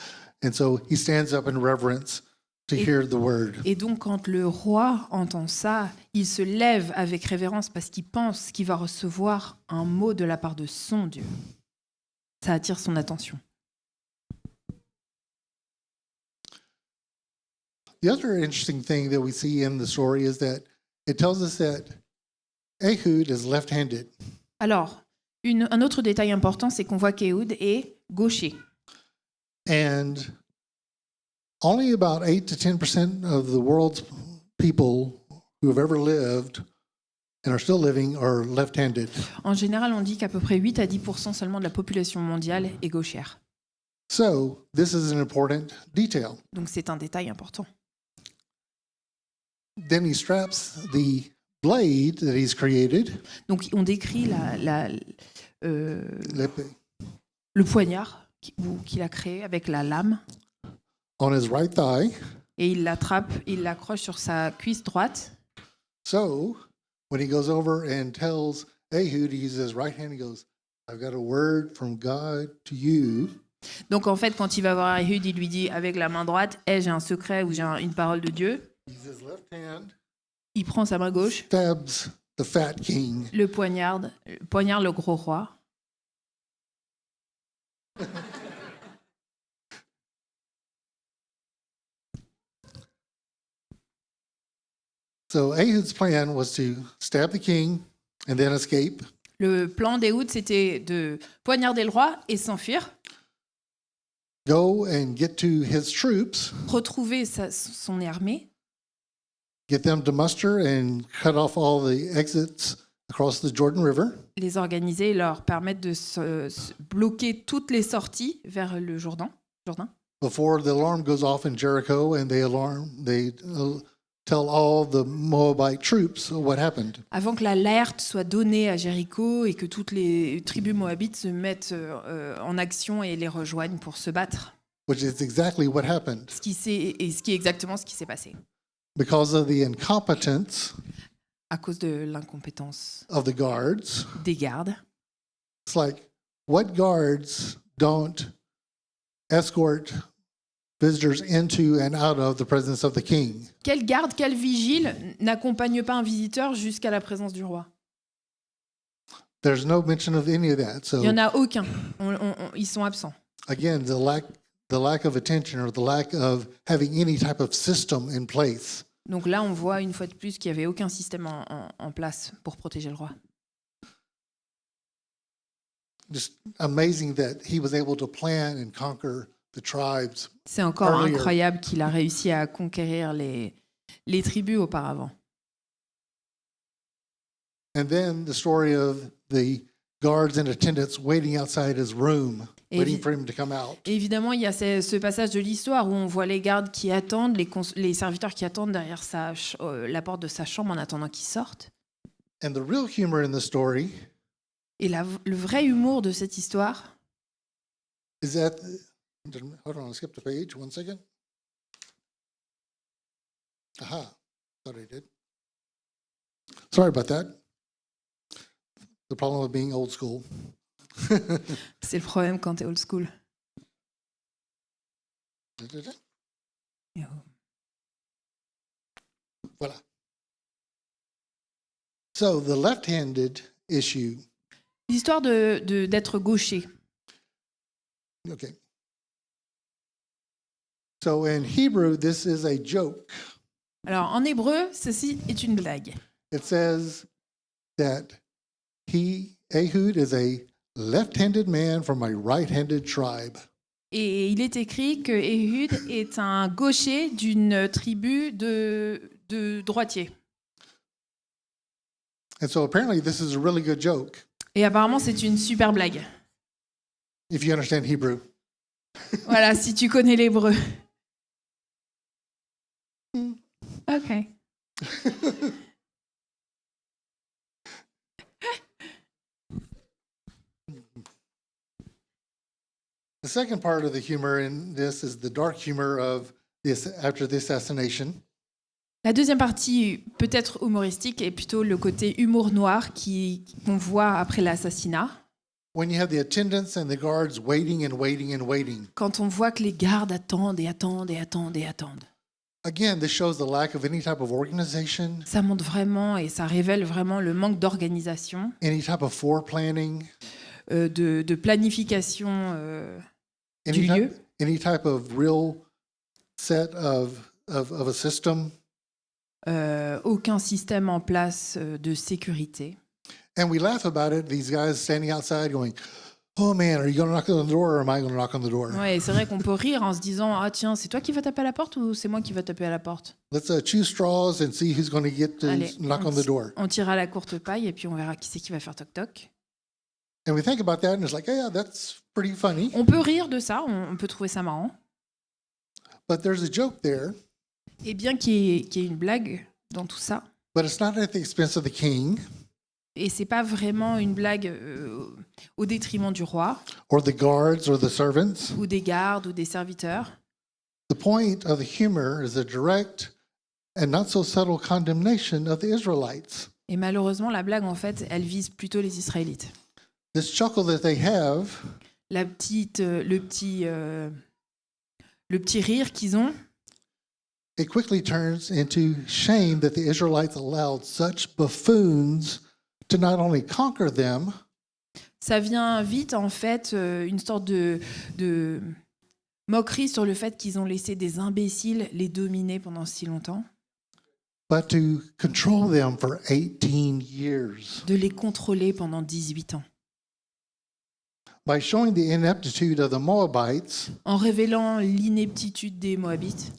and so he stands up in reverence to hear the word. Et donc quand le roi entend ça, il se lève avec révérence parce qu'il pense qu'il va recevoir un mot de la part de son Dieu. Ça attire son attention. The other interesting thing that we see in the story is that it tells us that Ehud is left-handed. Alors, un autre détail important, c'est qu'on voit qu'Éhud est gaucher. And only about 8 to 10% of the world's people who have ever lived and are still living are left-handed. En général, on dit qu'à peu près 8 à 10% seulement de la population mondiale est gauchère. So this is an important detail. Donc c'est un détail important. Then he straps the blade that he's created, Donc on décrit le le poignard qu'il a créé avec la lame on his right thigh. et il l'attrape, il l'accroche sur sa cuisse droite. So when he goes over and tells Ehud, he uses his right hand, he goes, I've got a word from God to you. Donc en fait, quand il va voir Éhud, il lui dit avec la main droite, hey, j'ai un secret ou j'ai une parole de Dieu. He uses his left hand, Il prend sa main gauche, stabs the fat king. le poignarde le gros roi. So Ehud's plan was to stab the king and then escape. Le plan d'Éhoud, c'était de poignarder le roi et s'enfuir, go and get to his troops, retrouver son armée, get them to muster and cut off all the exits across the Jordan River, les organiser et leur permettre de se bloquer toutes les sorties vers le Jourdain. before the alarm goes off in Jericho and they tell all the Moabite troops what happened. Avant que l'alerte soit donnée à Jéricho et que toutes les tribus moabites se mettent en action et les rejoignent pour se battre. Which is exactly what happened. Ce qui est exactement ce qui s'est passé. Because of the incompetence À cause de l'incompétence of the guards, des gardes. it's like, what guards don't escort visitors into and out of the presence of the king? Quel garde, quel vigile n'accompagne pas un visiteur jusqu'à la présence du roi? There's no mention of any of that. Il So n'y en a aucun. Ils sont absents. again, the lack of attention or the lack of having any type of system in place. Donc là, on voit une fois de plus qu'il n'y avait aucun système en place pour protéger le roi. Just amazing that he was able to plan and conquer the tribes. C'est encore Earlier. incroyable qu'il a réussi à conquérir les tribus auparavant. And then the story of the guards and attendants waiting outside his room, Et waiting évi- for him to come out. Et évidemment, il y a ce passage de l'histoire où on voit les gardes qui attendent, les serviteurs qui attendent derrière la porte de sa chambre en attendant qu'ils sortent. And the real humor in the story Et le vrai humour de cette histoire, is that, hold on, I skipped a page, 1 second. Aha, thought I did. Sorry about that. The problem of being old school. c'est le problème quand tu es old school. Voilà. So the left-handed issue, L'histoire d'être gaucher. okay. So in Hebrew, this is a joke. Alors, en hébreu, ceci est une blague. It says that Ehud is a left-handed man from a right-handed tribe. Et il est écrit que Ehud est un gaucher d'une tribu de droitiers. And so apparently this is a really good joke Et apparemment, c'est une super blague. if you understand Hebrew. Voilà, si tu connais l'hébreu. Ok. The second part of the humor in this is the dark humor of this after the assassination. La deuxième partie, peut-être humoristique, est plutôt le côté humour noir qu'on voit après l'assassinat. When you have the attendants and the guards waiting and waiting and waiting. Quand on voit que les gardes attendent et attendent et attendent et attendent. Again, this shows the lack of any type of organization, Ça montre vraiment et ça révèle vraiment le manque d'organisation, any type of foreplanning, de planification du lieu. any type of real set of a system. Aucun système en place de sécurité. And we laugh about it, these guys standing outside going, oh man, are you going to knock on the door or am I going to knock on the door? Ouais, c'est vrai qu'on peut rire en se disant ah tiens, c'est toi qui vas taper à la porte ou c'est moi qui va taper à la porte. Let's choose straws and see who's going to get to Allez, knock on the door. on tirera la courte paille et puis on verra qui c'est qui va faire toc toc. And we think about that and it's like, yeah, that's pretty funny. On peut rire de ça, on peut trouver ça marrant. But there's a joke there, Et bien qu'il y ait une blague dans tout ça, but it's not at the expense of the king et c'est pas vraiment une blague au détriment du roi or the guards or the servants. ou des gardes ou des serviteurs. The point of the humor is a direct and not so subtle condemnation of the Israelites. Et malheureusement, la blague en fait, elle vise plutôt les Israélites. This chuckle that they have Le petit rire qu'ils ont, it quickly turns into shame that the Israelites allowed such buffoons to not only conquer them, ça vient vite en fait une sorte de moquerie sur le fait qu'ils ont laissé des imbéciles les dominer pendant si longtemps. but to control them for 18 years. de les contrôler pendant 18 ans. By showing the ineptitude of the Moabites, En révélant l'ineptitude des Moabites,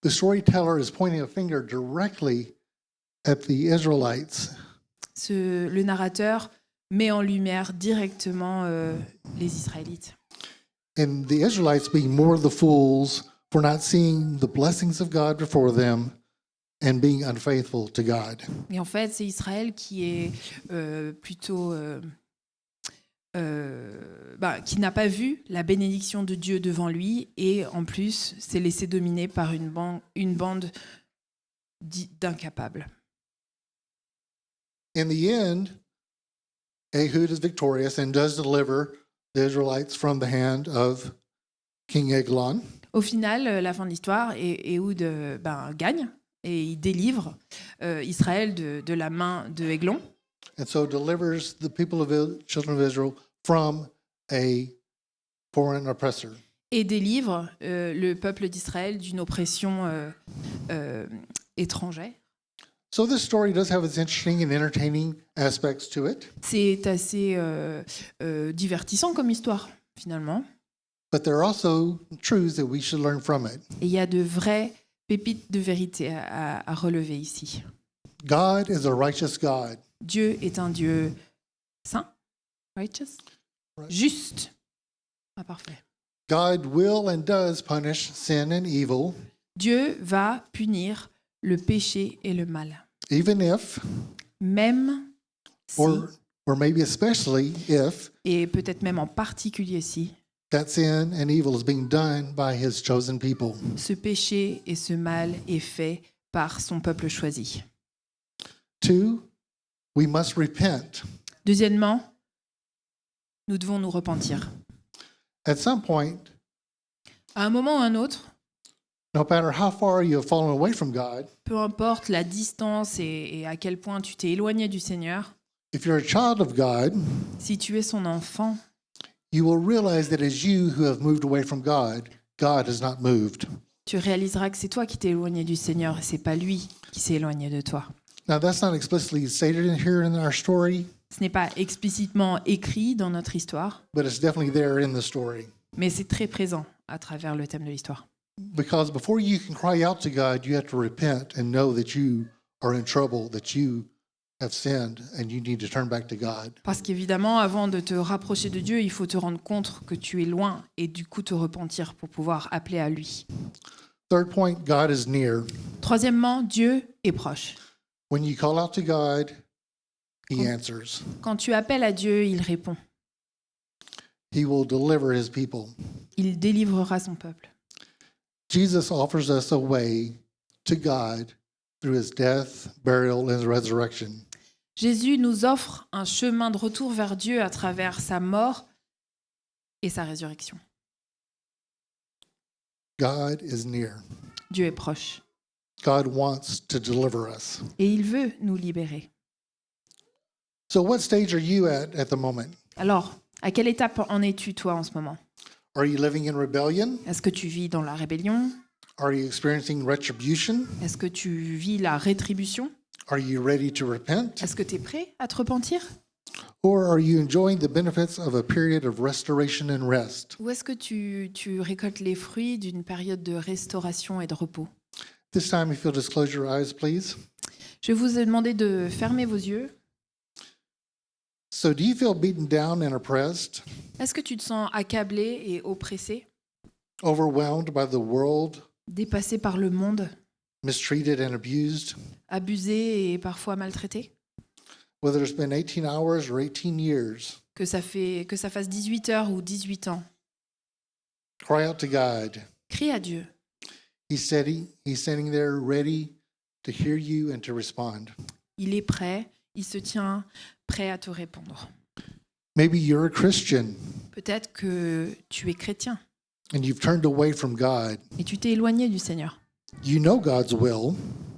the storyteller is pointing a finger directly at the Israelites. le narrateur met en lumière directement les Israélites. And the Israelites being more the fools for not seeing the blessings of God before them and being unfaithful to God. Et en fait, c'est Israël qui est plutôt... qui n'a pas vu la bénédiction de Dieu devant lui et en plus s'est laissé dominer par une bande d'incapables. In the end, Ehud is victorious and does deliver the Israelites from the hand of King Eglon. Au final, la fin de l'histoire, Ehud gagne et il délivre Israël de la main de Églon. And so delivers the people of children of Israel from a foreign oppressor. Et délivre le peuple d'Israël d'une oppression étrangère. So this story does have its interesting and entertaining aspects to it, C'est assez divertissant comme histoire, finalement. but there are also truths that we should learn from it. Et il y a de vraies pépites de vérité à relever ici. God is a righteous God. Dieu est un Dieu saint, righteous, juste. Ah, parfait. God will and does punish sin and evil, Dieu va punir le péché et le mal. even if, Même si, or maybe especially if, et peut-être même en particulier si, that sin and evil is being done by his chosen people. ce péché et ce mal est fait par son peuple choisi. 2, we must repent. Deuxièmement, nous devons nous repentir. At some point, À un moment ou un autre, no matter how far you have fallen away from God, peu importe la distance et à quel point tu t'es éloigné du Seigneur, if you're a child of God, si tu es son enfant, you will realize that as you who have moved away from God, God has not moved. tu réaliseras que c'est toi qui t'es éloigné du Seigneur et c'est pas lui qui s'est éloigné de toi. Now, that's not explicitly stated here in our story, Ce n'est pas explicitement écrit dans notre histoire, but it's definitely there in the story. mais c'est très présent à travers le thème de l'histoire. Because before you can cry out to God, you have to repent and know that you are in trouble, that you have sinned, and you need to turn back to God. Parce qu'évidemment, avant de te rapprocher de Dieu, il faut te rendre compte que tu es loin et du coup te repentir pour pouvoir appeler à lui. Third point, God is near. Troisièmement, Dieu est proche. When you call out to God, He answers. Quand tu appelles à Dieu, il répond. He will deliver His people. Il délivrera son peuple. Jesus offers us a way to God through His death, burial, and resurrection. Jésus nous offre un chemin de retour vers Dieu à travers sa mort et sa résurrection. God is near. Dieu est proche God wants to deliver us. et il veut nous libérer. So, what stage are you at the moment? Alors, à quelle étape en es-tu toi en ce moment? Are you living in rebellion? Est-ce que tu vis dans la rébellion? Are you experiencing retribution? Est-ce que tu vis la rétribution? Are you ready to repent? Est-ce que tu es prêt à te repentir? Or are you enjoying the benefits of a period of restoration and rest? Ou est-ce que tu récoltes les fruits d'une période de restauration et de repos? This time, if you'll just close your eyes, please. Je vous ai demandé de fermer vos yeux. So, do you feel beaten down and oppressed, Est-ce que tu te sens accablé et oppressé, overwhelmed by the world, dépassé par le monde, mistreated and abused? abusé et parfois maltraité? Whether it's been 18 hours or 18 years, Que ça fasse 18 heures ou 18 ans. cry out to God. Crie à Dieu. He's standing there ready to hear you and to respond. Il est prêt, il se tient prêt à te répondre. Maybe you're a Christian Peut-être que tu es chrétien and you've turned away from God. et tu t'es éloigné du Seigneur. You know God's will.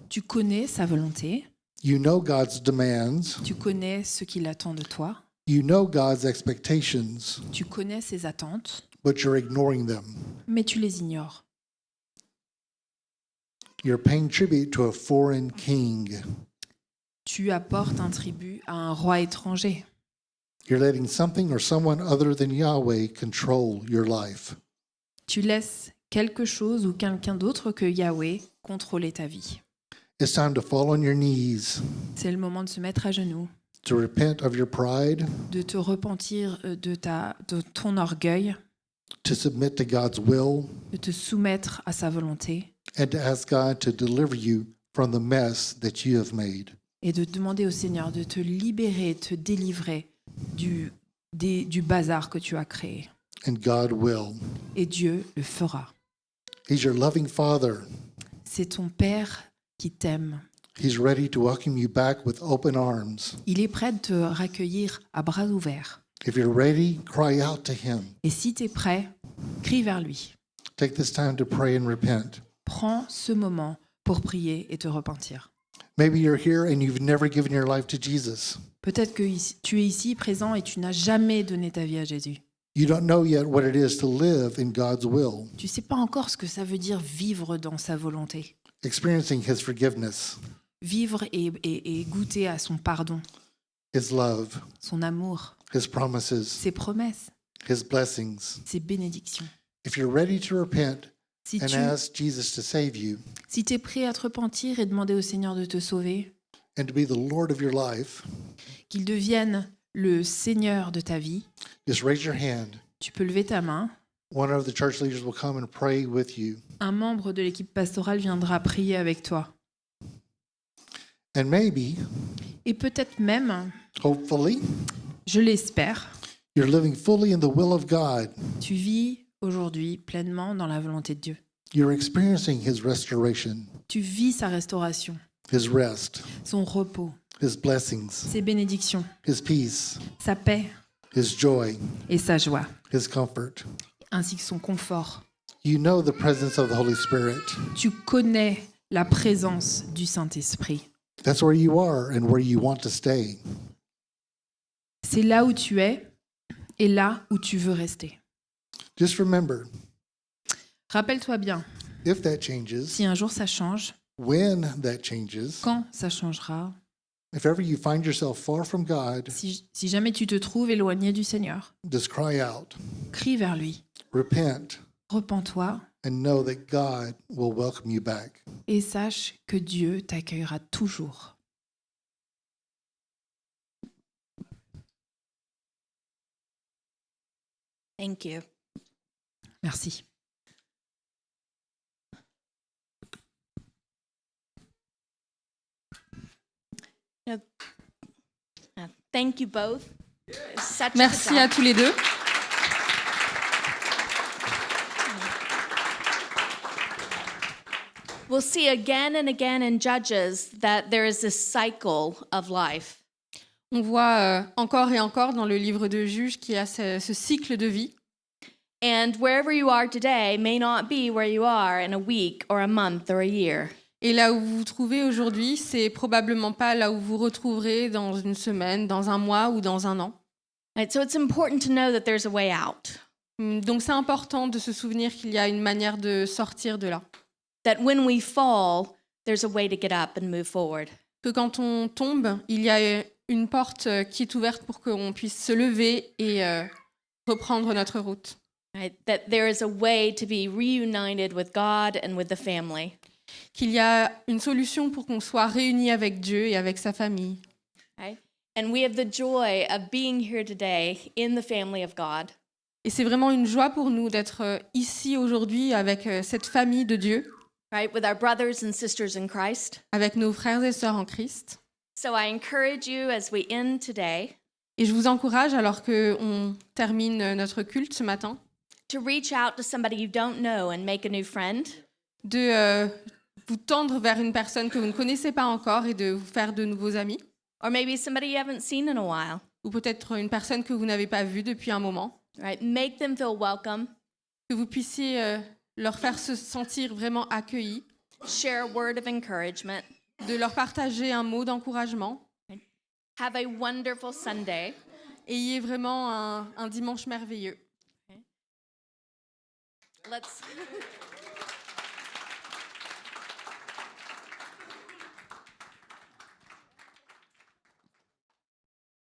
Tu connais sa volonté, You know God's demands. tu connais ce qu'il attend de toi, You know God's expectations, tu connais ses attentes, but you're ignoring them. mais tu les ignores. You're paying tribute to a foreign king. Tu apportes un tribut à un roi étranger. You're letting something or someone other than Yahweh control your life. Tu laisses quelque chose ou quelqu'un d'autre que Yahweh contrôler ta vie. It's time to fall on your knees, C'est le moment de se mettre à genoux, to repent of your pride, de te repentir de ton orgueil, to submit to God's will, de te soumettre à sa volonté and to ask God to deliver you from the mess that you have made. et de demander au Seigneur de te libérer, te délivrer du bazar que tu as créé. And God will. Et Dieu le fera. He's your loving Father. C'est ton Père qui t'aime. He's ready to welcome you back with open arms. Il est prêt de te raccueillir à bras ouverts. If you're ready, cry out to Him. Et si tu es prêt, crie vers lui. Take this time to pray and repent. Prends ce moment pour prier et te repentir. Maybe you're here and you've never given your life to Jesus. Peut-être que tu es ici présent et tu n'as jamais donné ta vie à Jésus. You don't know yet what it is to live in God's will, Tu ne sais pas encore ce que ça veut dire vivre dans sa volonté. experiencing His forgiveness, Vivre et goûter à son pardon, His love, son amour, His promises, ses promesses, His blessings. ses bénédictions. If you're ready to repent Si and tu ask Jesus to save you es prêt à te repentir et demander au Seigneur de te sauver, and to be the Lord of your life, qu'il devienne le Seigneur de ta vie, just raise your hand. tu peux lever ta main. One of the church leaders will come and pray with you. Un membre de l'équipe pastorale viendra prier avec toi. And maybe, Et peut-être même, hopefully, je l'espère, you're living fully in the will of God. tu vis aujourd'hui pleinement dans la volonté de Dieu. You're experiencing His restoration, Tu vis sa restauration, His rest, son repos, His blessings, ses bénédictions, His peace, sa paix His joy, et sa joie, His comfort. ainsi que son confort. You know the presence of the Holy Spirit. Tu connais la présence du Saint-Esprit. That's where you are and where you want to stay. C'est là où tu es et là où tu veux rester. Just remember, Rappelle-toi bien, if that changes, si un jour ça change, when that changes, quand ça changera, if ever you find yourself far from God, si jamais tu te trouves éloigné du Seigneur, just cry out, crie vers lui, repent, repens-toi and know that God will welcome you back. et sache que Dieu t'accueillera toujours. Thank you. Merci. Thank you both. It's such a Merci good à job. tous les deux. We'll see again and again in Judges that there is this cycle of life. On voit encore et encore dans le livre de Juges qu'il y a ce cycle de vie. And wherever you are today may not be where you are in a week or a month or a year. Et là où vous vous trouvez aujourd'hui, c'est probablement pas là où vous retrouverez dans une semaine, dans un mois ou dans un an. Right? So it's important to know that there's a way out. Donc c'est important de se souvenir qu'il y a une manière de sortir de là. That when we fall, there's a way to get up and move forward. Que quand on tombe, il y a une porte qui est ouverte pour qu'on puisse se lever et reprendre notre route. Right? That there is a way to be reunited with God and with the family. Qu'il y a une solution pour qu'on soit réunis avec Dieu et avec sa famille. Right? And we have the joy of being here today in the family of God. Et c'est vraiment une joie pour nous d'être ici aujourd'hui avec cette famille de Dieu, Right? With our brothers and sisters in Christ. avec nos frères et sœurs en Christ. So I encourage you as we end today Et je vous encourage, alors qu'on termine notre culte ce matin, to reach out to somebody you don't know and make a new friend. de vous tendre vers une personne que vous ne connaissez pas encore et de vous faire de nouveaux amis, Or maybe somebody you haven't seen in a while. ou peut-être une personne que vous n'avez pas vue depuis un moment, Right? Make them feel welcome. que vous puissiez leur faire se sentir vraiment accueillis, Share a word of encouragement. de leur partager un mot d'encouragement. Have a wonderful Sunday. Ayez vraiment un dimanche merveilleux. Let's